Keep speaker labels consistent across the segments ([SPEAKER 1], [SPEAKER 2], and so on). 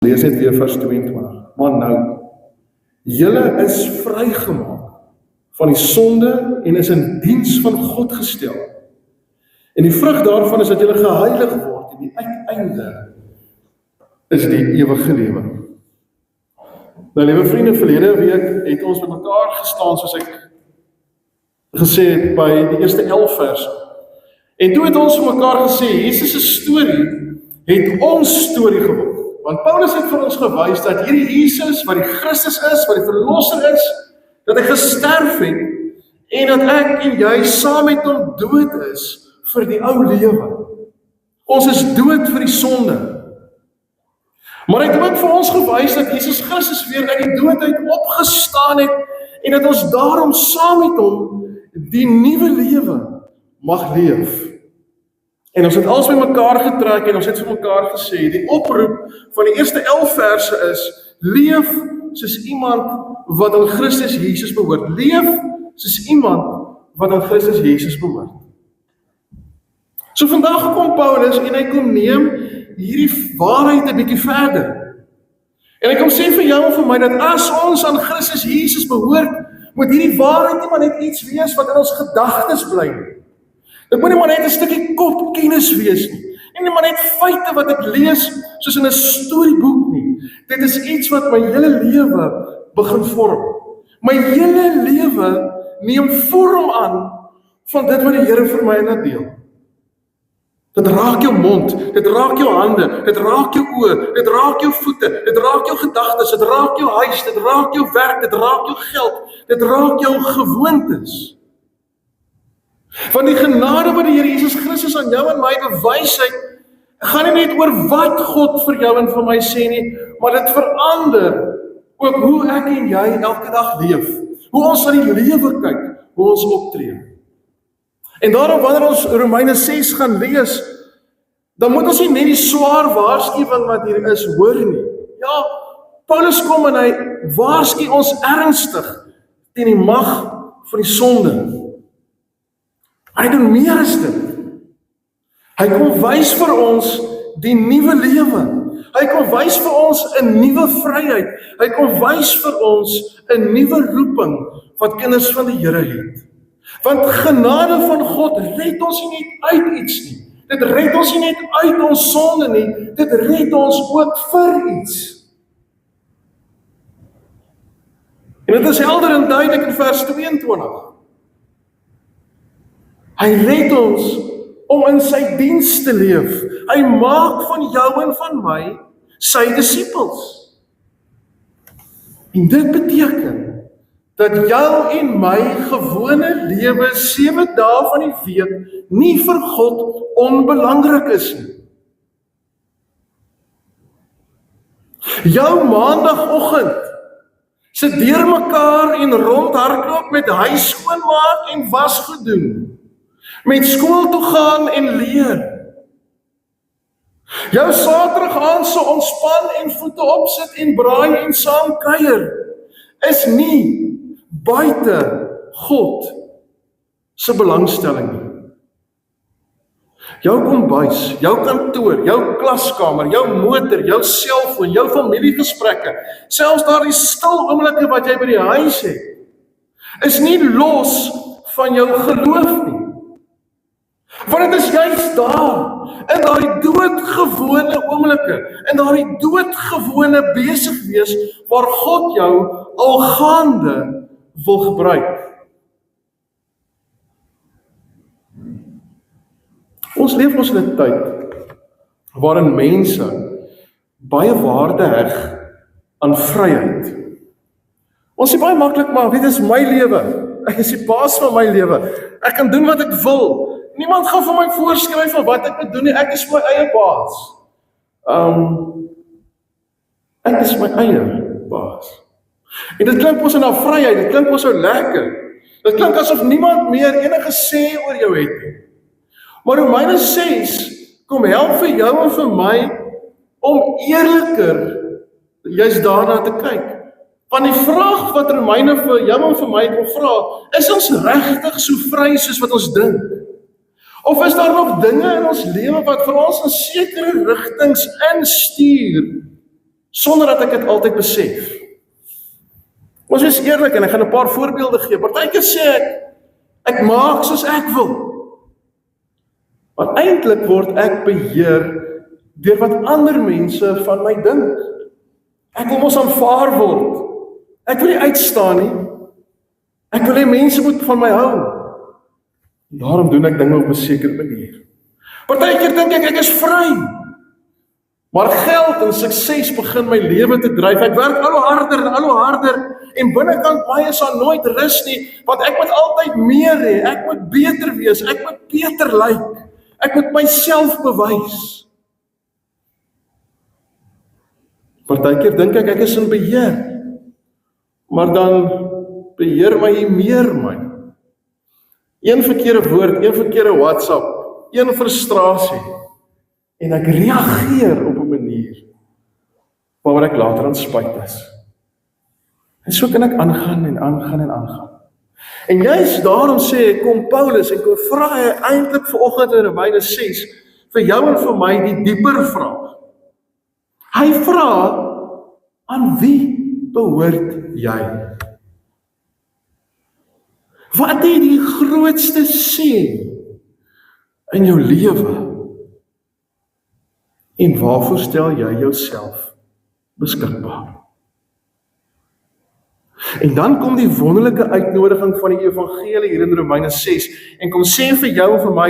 [SPEAKER 1] Lees net weer vers 22. Maar nou, julle is vrygemaak van die sonde en is in diens van God gestel. En die vrug daarvan is dat julle geheilig word en die uiteinde is die ewige lewe. Nou, liewe vriende, verlede week het ons met mekaar gestaan, soos ek gesê het, by die eerste 11 verse. En toe het ons vir mekaar gesê, Jesus' storie het ons storie geword. Want Paulus het vir ons gewys dat hierdie Jesus, wat die Christus is, wat die verlosser is, dat hy gesterf het, en dat ek en jy saam met hom dood is vir die ou lewe. Ons is dood vir die sonde. Maar hy het ook vir ons gewys dat Jesus Christus weer uit die dood uit opgestaan het, en dat ons daarom saam met hom die nuwe lewe mag leef. En ons het alles by mekaar getrek en ons het vir mekaar gesê, die oproep van die eerste 11 verse is, leef soos iemand wat aan Christus Jesus behoort. Leef soos iemand wat aan Christus Jesus behoort. So vandag kom Paulus en hy kom neem hierdie waarheid 'n bietjie verder. En hy kom sê vir jou en vir my dat as ons aan Christus Jesus behoort, moet hierdie waarheid nie maar net iets wees wat in ons gedagtes bly nie. Dit moet nie maar net 'n stukkie kopkennis wees nie. En nie maar net feite wat ek lees soos in 'n storieboek nie. Dit is iets wat my hele lewe begin vorm. My hele lewe neem vorm aan van dit wat die Here vir my laat deel. Dit raak jou mond, dit raak jou hande, dit raak jou oë, dit raak jou voete, dit raak jou gedagtes, dit raak jou huis, dit raak jou werk, dit raak jou geld, dit raak jou gewoontes. Van die genade wat die Here Jesus Christus aan jou en my bewys het, gaan nie net oor wat God vir jou en vir my sê nie, maar dit verander ook hoe ek en jy elke dag leef, hoe ons na die lewe kyk, hoe ons optree. En daarom wanneer ons Romeine 6 gaan lees, dan moet ons nie net die swaar waarskuwing wat hier is hoor nie. Ja, Paulus kom en hy waarsku ons ernstig teen die mag van die sonde. Hy doen meer as dit. Hy kom wys vir ons die nuwe lewe. Hy kom wys vir ons 'n nuwe vryheid. Hy kom wys vir ons 'n nuwe roeping wat kinders van die Here het. Want genade van God red ons nie net uit iets nie. Dit red ons nie net uit ons sonde nie. Dit red ons ook vir iets. En dit is helder en duidelik in vers 22. Hy red ons om in sy diens te leef. Hy maak van jou en van my sy disippels. En dit beteken dat jou en my gewone lewe 7 dae van die week nie vir God onbelangrik is nie. Jou maandagoggend sit deurmekaar en rondhardloop met huis skoonmaak en was gedoen. Met skool toe gaan en leer. Jou Saterdag aand so ontspan en voete opsit en braai en saam kuier is nie buite God se belangstelling nie. Jou kombuis, jou kantoor, jou klaskamer, jou motor, jou selfoon, jou familiegesprekke, selfs daardie stil oomblikke wat jy by die huis het, is nie los van jou geloof nie. Want dit is juist daar, in daardie doodgewone oomblikke, in daardie doodgewone besig wees, waar God jou al gaande wil gebruik. Ons leef ons in 'n tyd waarin mense baie waarde heg aan vryheid. Ons sê baie maklik, maar dit is my lewe. Ek is die baas van my lewe. Ek kan doen wat ek wil. Niemand gaan vir my voorskryf van wat ek moet doen nie. Ek is my eie baas. Ek is my eie baas. En dit klink ons na vryheid, dit klink ons so lekker. Dit klink asof niemand meer enige sê oor jou het nie. Maar Romeine 6 kom help vir jou en vir my om eerliker juist daarna te kyk. Want die vraag wat Romeine vir jou en vir my kom vra, is ons regtig so vry soos wat ons dink? Of is daar nog dinge in ons lewe wat vir ons in sekere rigtings instuur sonder dat ek dit altyd besef. Ons wees eerlik en ek gaan 'n paar voorbeelde gee. Partykeer sê ek maak soos ek wil. Maar eintlik word ek beheer deur wat ander mense van my dink. Ek wil mos aanvaar word. Ek wil nie uitstaan nie. Ek wil hê mense moet van my hou. Daarom doen ek dinge op 'n sekere manier. Partykeer dink ek is vry. Maar geld en sukses begin my lewe te dryf. Ek werk al hoe harder en al hoe harder. En binnekant my is daar nooit rus nie. Want ek moet altyd meer hê. Ek moet beter wees. Ek moet beter lyk. Ek moet myself bewys. Partykeer dink ek is in beheer. Maar dan beheer my. Een verkeerde woord, een verkeerde WhatsApp, een frustrasie. En ek reageer op 'n manier waaroor ek later aan spyt is. En so kan ek aangaan en aangaan en aangaan. En juist daarom sê, kom Paulus en kom vra hy eintlik vanoggend in Romeine 6 vir jou en vir my die dieper vraag. Hy vra, aan wie behoort jy? Wat het die grootste seën in jou lewe? En waarvoor stel jy jouself beskikbaar? En dan kom die wonderlike uitnodiging van die evangelie hier in Romeine 6 en kom sê vir jou en vir my,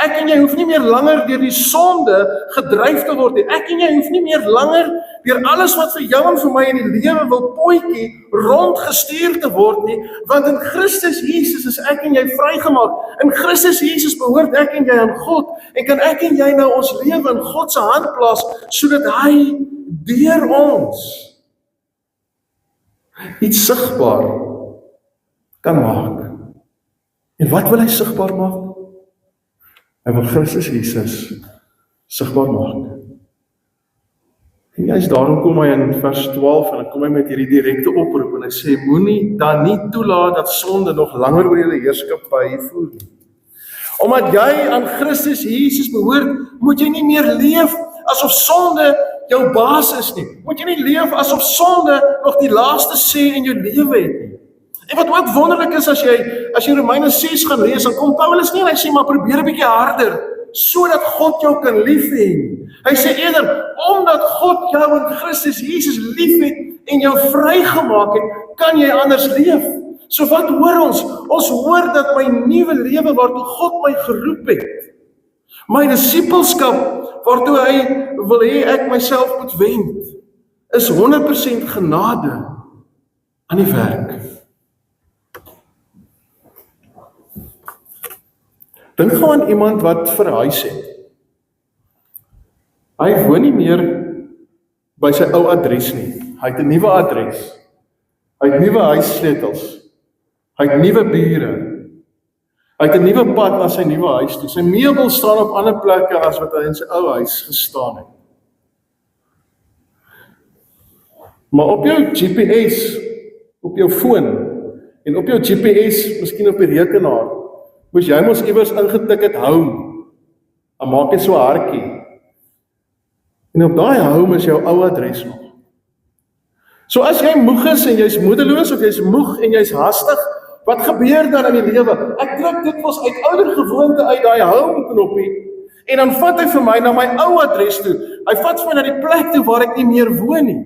[SPEAKER 1] ek en jy hoef nie meer langer deur die sonde gedryf te word nie. Ek en jy hoef nie meer langer deur alles wat vir jou en vir my in die lewe wil potjie rondgestuur te word nie, want in Christus Jesus is ek en jy vrygemaak. In Christus Jesus behoort ek en jy aan God en kan ek en jy nou ons lewe in God se hand plaas sodat hy deur ons iets sigbaar kan maak. En wat wil hy sigbaar maak? Hy wil Christus Jesus sigbaar maak. En juist daarom kom hy in vers 12 en dan kom hy met hierdie direkte oproep en hy sê, moenie dan nie toelaat dat sonde nog langer oor julle heerskappy voer nie. Omdat jy aan Christus Jesus behoort, moet jy nie meer leef asof sonde jou baas is nie. Moet jy nie leef asof sonde nog die laaste sê in jou lewe het nie. En wat ook wonderlik is as jy Romeine 6 gaan lees, dan kom Paulus nie en hy sê maar probeer 'n bietjie harder sodat God jou kan lief hê. Hy sê eerder omdat God jou in Christus Jesus liefhet en jou vrygemaak het, kan jy anders leef. So wat hoor ons? Ons hoor dat my nuwe lewe waartoe God my geroep het, my disippelskap waartoe hy wil hê ek myself moet wend, is 100% genade aan die werk. Dink gou aan iemand wat verhuis het. Hy woon nie meer by sy ou adres nie. Hy het 'n nuwe adres. Hy het nuwe huissleutels. Hy het nuwe bure. Hy het 'n nuwe pad na sy nuwe huis toe. Sy meubels staan op ander plekke as wat hy in sy ou huis gestaan het. Maar op jou GPS, op jou foon en op jou GPS, miskien op die rekenaar, moes jy mos iewers ingetik het home. Dan maak jy so 'n hartjie. En op daai home is jou ou adres nog. So as jy moeg is en jy's moedeloos of jy's moeg en jy's hastig, wat gebeur dan in die lewe? Ek druk dit mos uit ouer gewoonte uit daai home knoppie en dan vat hy vir my na my ou adres toe. Hy vat vir my na die plek toe waar ek nie meer woon nie.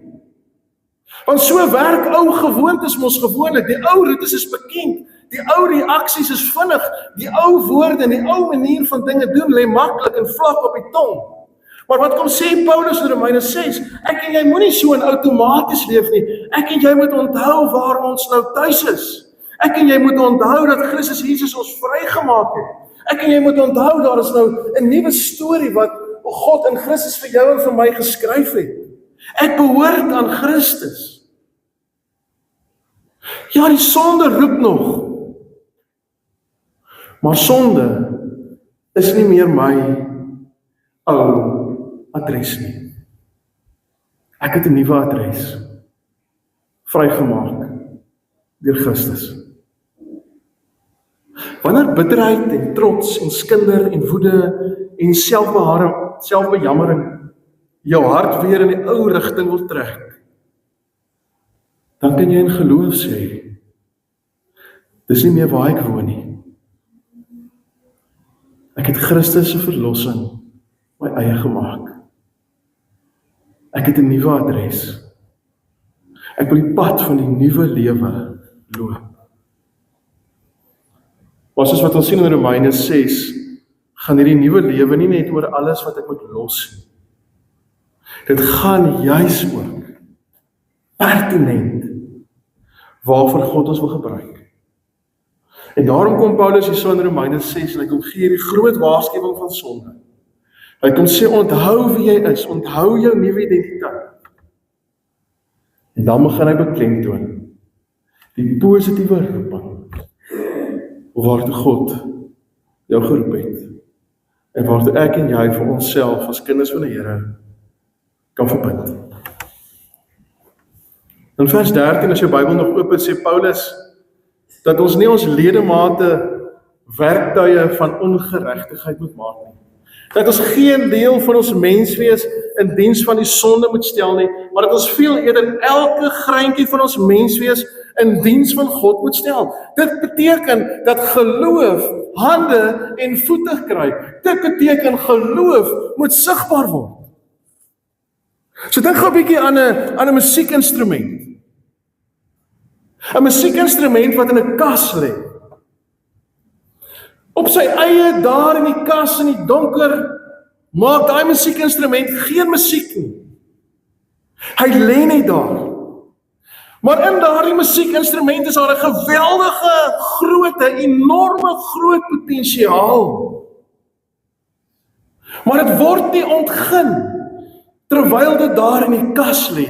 [SPEAKER 1] Want so werk ou gewoontes mos gewoonlik. Die ou roetes is bekend. Die ou reaksies is vinnig. Die ou woorde en die ou manier van dinge doen lê maklik en vlak op die tong. Maar wat kom sê Paulus in Romeine 6? Ek en jy moenie so in outomaties leef nie. Ek en jy moet onthou waar ons nou tuis is. Ek en jy moet onthou dat Christus Jesus ons vrygemaak het. Ek en jy moet onthou daar is nou 'n nuwe storie wat God in Christus vir jou en vir my geskryf het. Ek behoort aan Christus. Ja, die sonde roep nog. Maar sonde is nie meer my ou adres nie. Ek het 'n nuwe adres. Vrygemaak deur Christus. Wanneer bitterheid en trots en skinder en woede en selfbejammering jou hart weer in die ou rigting wil trek, dan kan jy in geloof sê, dis nie meer waar ek woon nie. Ek het Christus se verlossing my eie gemaak. Ek het 'n nuwe adres. Ek wil die pad van die nuwe lewe loop. Maar soos wat ons sien in Romeine 6, gaan hierdie nuwe lewe nie net oor alles wat ek moet los nie. Dit gaan juis ook pertinent waarvoor God ons wil gebruik. En daarom kom Paulus hier so in Romeine 6 en hy kom gee hierdie groot waarskuwing van sonde. Hy kom sê, onthou wie jy is, onthou jou nuwe identiteit. En dan begin hy beklemtoon die positiewe roeping waartoe God jou geroep het. En waartoe ek en jy vir onsself as kinders van die Here kan verbind. In vers 13, as jou Bybel nog oop is, sê Paulus dat ons nie ons ledemate werktuie van ongeregtigheid moet maak nie. Dat ons geen deel van ons menswees in diens van die sonde moet stel nie, maar dat ons veel eerder elke greintjie van ons menswees in diens van God moet stel. Dit beteken dat geloof hande en voete kry. Dit beteken geloof moet sigbaar word. So dink gou 'n bietjie aan 'n musiekinstrument. 'n Musiekinstrument wat in 'n kas lê. Op sy eie daar in die kas in die donker maak daai musiekinstrument geen musiek nie. Hy lê net daar. Maar in daardie musiekinstrument is daar 'n geweldige, enorme groot potensiaal. Maar dit word nie ontgin terwyl dit daar in die kas lê.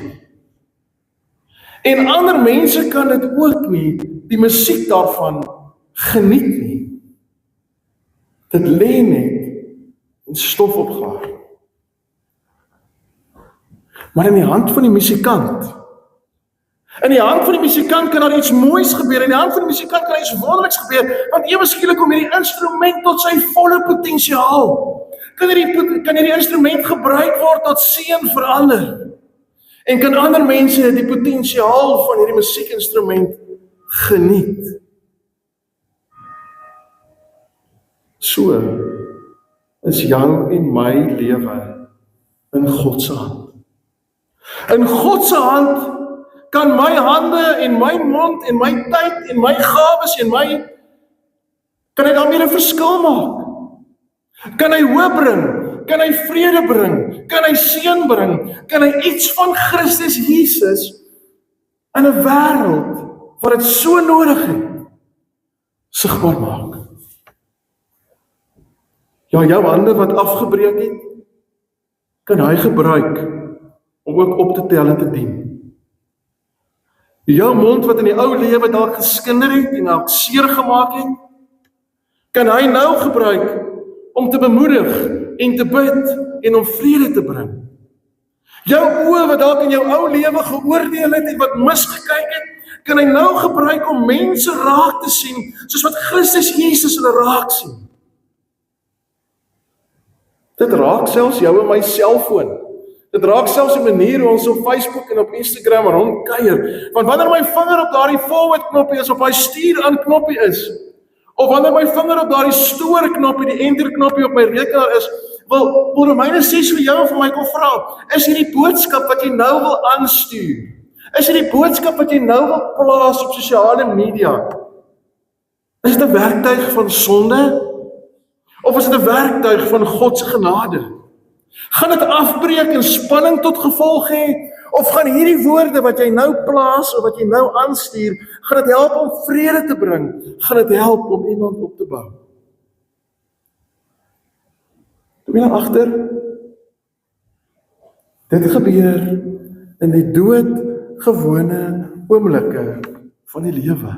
[SPEAKER 1] En ander mense kan dit ook nie, die musiek daarvan geniet nie. Dit lê net in stof opgaar. Maar in die hand van die musikant, kan daar iets moois gebeur, in die hand van die musikant kan iets wonderliks gebeur, want ewe skielik kom hierdie instrument tot sy volle potensiaal. Kan hierdie instrument gebruik word tot seën vir ander. En kan ander mense die potensiaal van hierdie musiekinstrument geniet. So is jou en my lewe in God se hand. In God se hand kan my hande en my mond en my tyd en my gawes en kan hy daarmee 'n verskil maak? Kan hy hoop bring? Kan hy vrede bring? Kan hy seën bring? Kan hy iets van Christus Jesus in 'n wêreld wat dit so nodig het, sigbaar maak? Ja, jou hande wat afgebreek het, kan hy gebruik om ook op te tel en te dien. Jou mond wat in die ou lewe dalk geskinder het en dalk seer gemaak het, kan hy nou gebruik om te bemoedig en te bid en om vrede te bring. Jou oë wat dalk in jou ou lewe geoordeel het en wat misgekyk het, kan hy nou gebruik om mense raak te sien, soos wat Christus Jesus hulle raak sien. Dit raak selfs jou en my selfoon. Dit raak selfs die manier hoe ons op Facebook en op Instagram rondkuier. Want wanneer my vinger op daardie forward knoppie is, op daai stuur aan knoppie is, of wanneer my vinger op daardie stoor knoppie, die enter knoppie op my rekenaar is, wil Romeine 6 vir jou en vir my kom vra, is hierdie boodskap wat jy nou wil aanstuur? Is hierdie boodskap wat jy nou wil plaas op sosiale media? Is dit 'n werktuig van sonde? Of is dit 'n werktuig van God se genade? Gaan dit afbreek en spanning tot gevolg hê? Of gaan hierdie woorde wat jy nou plaas of wat jy nou aanstuur, gaan dit help om vrede te bring? Gaan dit help om iemand op te bou? Kom jy nou agter? Dit gebeur in die doodgewone oomblikke van die lewe.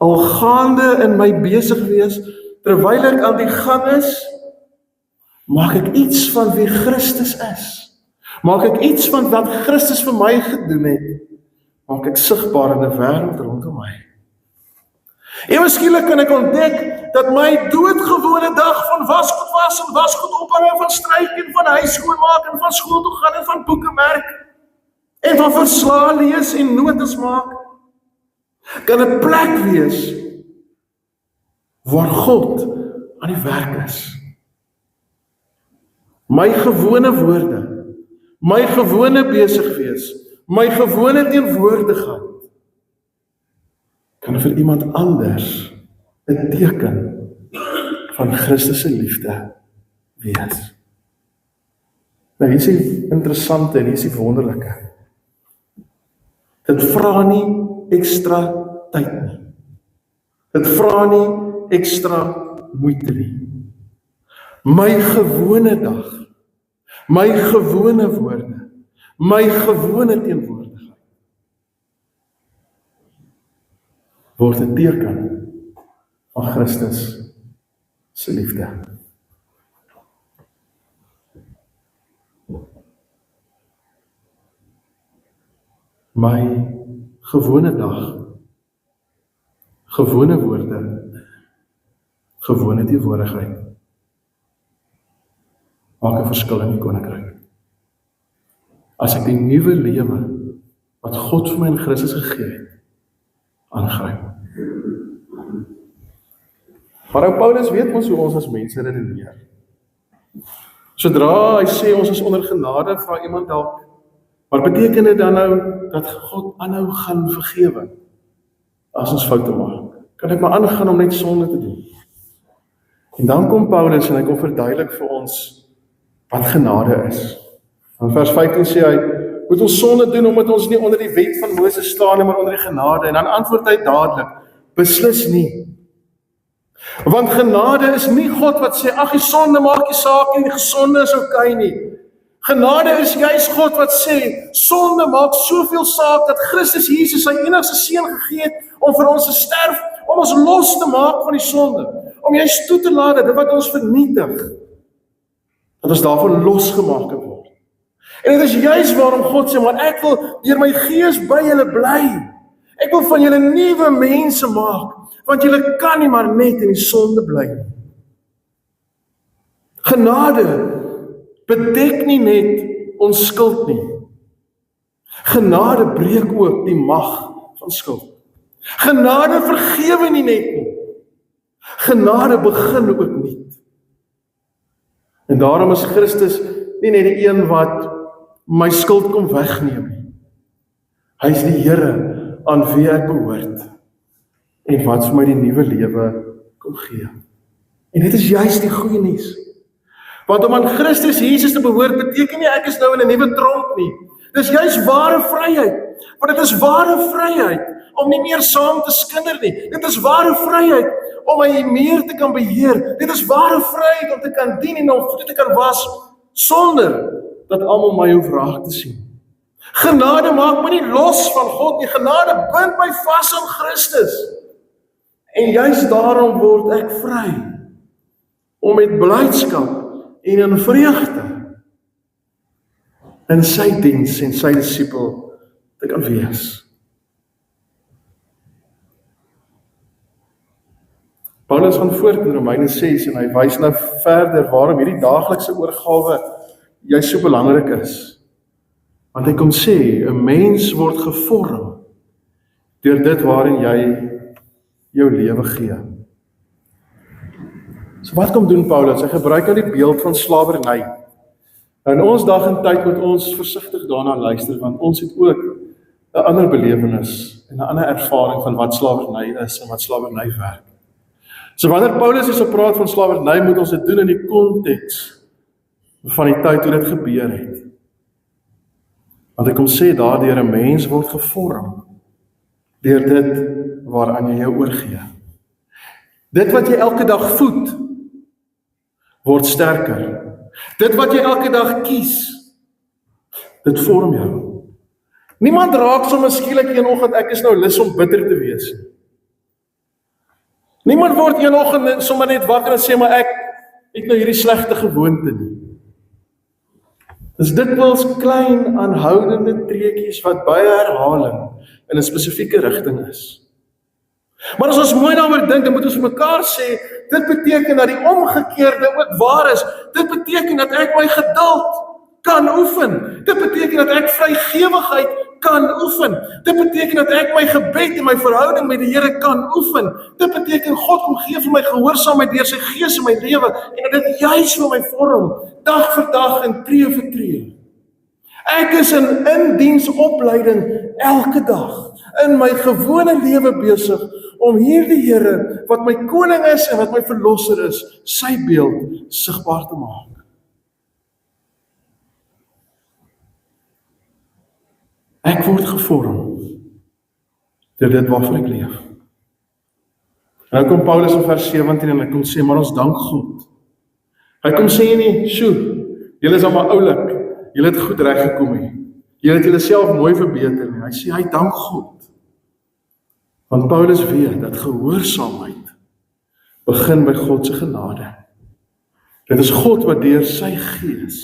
[SPEAKER 1] Al gaande in my besig wees, terwyl ek aan die gang is, maak ek iets van wie Christus is. Maak ek iets van wat Christus vir my gedoen het, maak ek sigbaar in 'n wêreld rondom my. Ewe skielik kan ek ontdek dat my doodgewone dag van wasgoed was en wasgoed ophang, van stryk en van huis skoonmaak en van skool toe gaan en van boeke merk en van verslae lees en notas maak, kan 'n plek wees waar God aan die werk is. My gewone woorde, my gewone besig wees, my gewone teenwoordigheid kan vir iemand anders 'n teken van Christus se liefde wees. Nou hier is die interessante en hier is die wonderlike. Dit vra nie ekstra tyd nie. Dit vra nie ekstra moeite nie. My gewone dag, my gewone woorde, my gewone teenwoordigheid word 'n teken van Christus se liefde. My gewone dag, gewone woorde, gewone teenwoordigheid maak 'n verskil in die koninkryk. As ek die nuwe lewe wat God vir my in Christus gegee het, aangryp. Maar Paulus weet ons hoe ons as mense redeneer. Sodra hy sê ons is onder genade, vra iemand dalk, maar beteken dit dan nou dat God aanhou gaan vergewe as ons foute maak? Kan ek maar aangaan om net sonde te doen? En dan kom Paulus en hy kom verduidelik vir ons wat genade is. In vers 15 sê hy, moet ons sonde doen omdat ons nie onder die wet van Moses staan nie, maar onder die genade. En dan antwoord hy dadelik, beslis nie. Want genade is nie God wat sê, ag die sonde maak nie saak nie, die gesonde is okay nie. Genade is juis God wat sê, sonde maak soveel saak dat Christus Jesus sy enigste seun gegee het om vir ons te sterf, om ons los te maak van die sonde, om juist toe te laat dat dit wat ons vernietig, dat ons daarvan losgemaak kan word. En dit is juist waarom God sê, maar ek wil deur my gees by julle bly. Ek wil van julle nuwe mense maak, want julle kan nie maar net in die sonde bly nie. Genade bedek nie net ons skuld nie. Genade breek ook die mag van skuld. Genade vergewe nie net nie. Genade begin ook nie. En daarom is Christus nie net die een wat my skuld kom wegneem nie. Hy is die Here aan wie ek behoort en wat vir my die nuwe lewe kom gee. En dit is juist die goeie nuus. Want om aan Christus Jesus te behoort beteken nie ek is nou in 'n nuwe tronk nie. Dis juist ware vryheid. Want dit is ware vryheid om nie meer saam te skinder nie. Dit is ware vryheid om my meer te kan beheer. Dit is ware vryheid om te kan dien en om voete te kan was sonder dat almal my hoef raak te sien. Genade maak my nie los van God nie. Genade bind my vas aan Christus. En juist daarom word ek vry om met blydskap en in vreugde in sy diens en sy disipel te kan wees. Paulus gaan voort in Romeine 6 en hy wys nou verder waarom hierdie daaglikse oorgawe juist so belangrik is. Want hy kom sê, 'n mens word gevorm deur dit waarin jy jou lewe gee. So wat kom doen Paulus? Hy gebruik nou die beeld van slawerny. Nou in ons dag en tyd moet ons versigtig daarna luister, want ons het ook 'n ander belewenis en 'n ander ervaring van wat slawerny is en wat slawerny werk. So wanneer Paulus hierso praat van slawerny, moet ons dit doen in die konteks van die tyd toe dit gebeur het. Want hy kom sê daardeur 'n mens word gevorm deur dit waaraan jy jou oorgee. Dit wat jy elke dag voed, word sterker. Dit wat jy elke dag kies, dit vorm jou. Niemand raak sommer skielik een oggend, ek is nou lus om bitter te wees. Niemand word een oggend sommer net wakker en sê, maar ek het nou hierdie slegte gewoonte nie. Dis dikwels klein aanhoudende treetjies wat baie herhaling in 'n spesifieke rigting is. Maar as ons mooi daaroor dink, dan moet ons vir mekaar sê, dit beteken dat die omgekeerde ook waar is. Dit beteken dat ek my geduld kan oefen. Dit beteken dat ek vrygewigheid kan oefen. Dit beteken dat ek my gebed en my verhouding met die Here kan oefen. Dit beteken God kom gee vir my gehoorsaamheid deur sy Gees in my lewe en dat dit juis vir my vorm, dag vir dag en tree vir tree. Ek is in diensopleiding elke dag, in my gewone lewe besig om hierdie Here, wat my koning is en wat my verlosser is, sy beeld sigbaar te maak. Ek word gevorm deur dit waarvan ek leef. En nou kom Paulus in vers 17 en hy kom sê, maar ons dank God. Hy kom sê nie, sjoe, julle is allemaal oulik, julle het goed reggekom hier. Julle het julle self mooi verbeter nie. Hy sê, hy dank God. Want Paulus weet dat gehoorsaamheid begin by God se genade. Dit is God wat deur sy Gees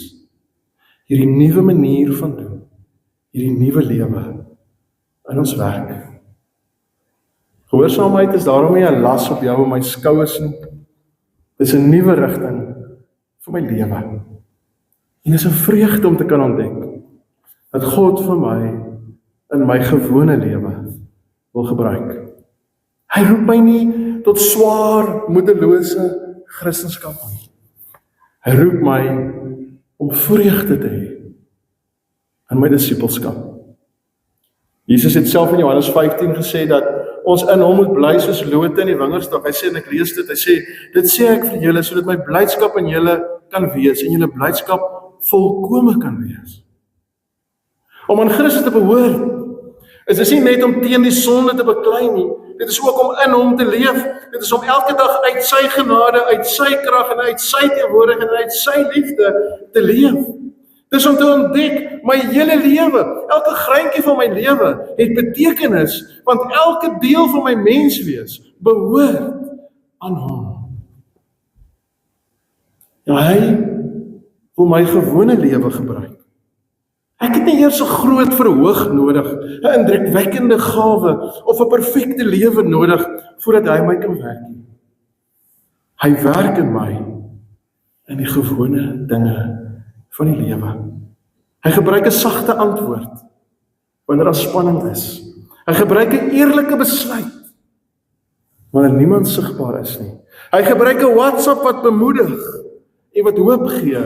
[SPEAKER 1] hierdie nuwe manier van doen, hierdie nuwe lewe in ons werk. Gehoorsaamheid is daarom nie 'n las op jou en my skouers nie. Dit is 'n nuwe rigting vir my lewe. En dit is 'n vreugde om te kan ontdek dat God vir my in my gewone lewe wil gebruik. Hy roep my nie tot swaar, moedelose Christendom nie. Hy roep my om vreugde te hê in my disippelskap. Jesus het self in Johannes 15 gesê dat ons in hom moet bly soos lote in die wingerdstok. Hy sê, en ek lees dit, hy sê, dit sê ek vir julle, sodat my blydskap in julle kan wees, en julle blydskap volkome kan wees. Om aan Christus te behoort, is dit nie net om teen die sonde te beklei nie, dit is ook om in hom te leef, dit is om elke dag uit sy genade, uit sy krag en uit sy teenwoordigheid en uit sy liefde te leef. Dit is om te ontdek, my hele lewe, elke greintjie van my lewe het betekenis, want elke deel van my menswees behoort aan hom. Ja, hy wil my gewone lewe gebruik. Ek het nie eers 'n groot verhoog nodig, 'n indrukwekkende gawe of 'n perfekte lewe nodig voordat hy my kan werk nie. Hy werk in my in die gewone dinge van die lewe. Hy gebruik 'n sagte antwoord wanneer daar spanning is. Hy gebruik 'n eerlike besluit wanneer niemand sigbaar is nie. Hy gebruik 'n WhatsApp wat bemoedig en wat hoop gee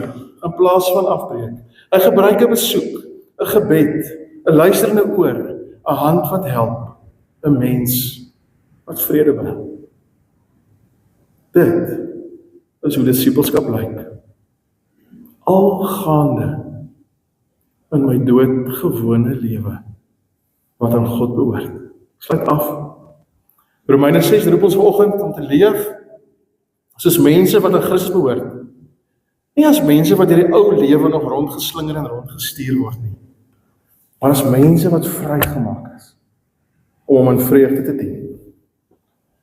[SPEAKER 1] in plaas van afbreek. Hy gebruik 'n besoek, 'n gebed, 'n luisterende oor, 'n hand wat help, 'n mens wat vrede bring. Dit is hoe disippelskap lyk. Algaande in my doodgewone lewe wat aan God behoort. Sluit af. Romeine 6 roep ons vanoggend om te leef soos mense wat aan Christus behoort. Nie as mense wat deur die ou lewe nog rondgeslinger en rondgestuur word nie, maar as mense wat vrygemaak is om hom in vreugde te dien.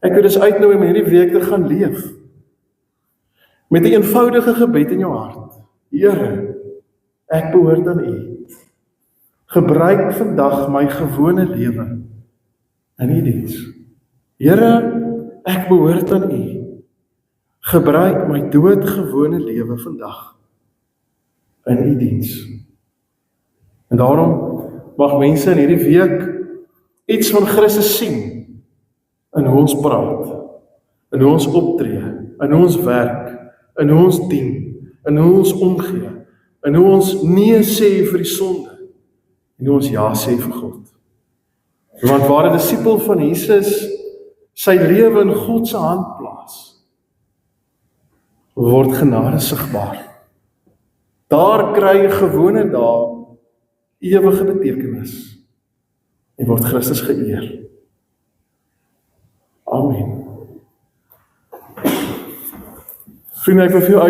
[SPEAKER 1] Ek wil dus uitnooi om hierdie week te gaan leef met 'n eenvoudige gebed in jou hart. Here, ek behoort aan U. Gebruik vandag my gewone lewe in U diens. Here, ek behoort aan U. Gebruik my doodgewone lewe vandag in U diens. En daarom mag mense in hierdie week iets van Christus sien in hoe ons praat, in hoe ons optree, in hoe ons werk, in hoe ons dien, in hoe ons omgee, in hoe ons nee sê vir die sonde, en hoe ons ja sê vir God. Want waar 'n disipel van Jesus sy lewe in God se hand plaas, word genade sigbaar. Daar kry gewone dae ewige betekenis en word Christus geëer. Amen. Vriende, ek wil vir jou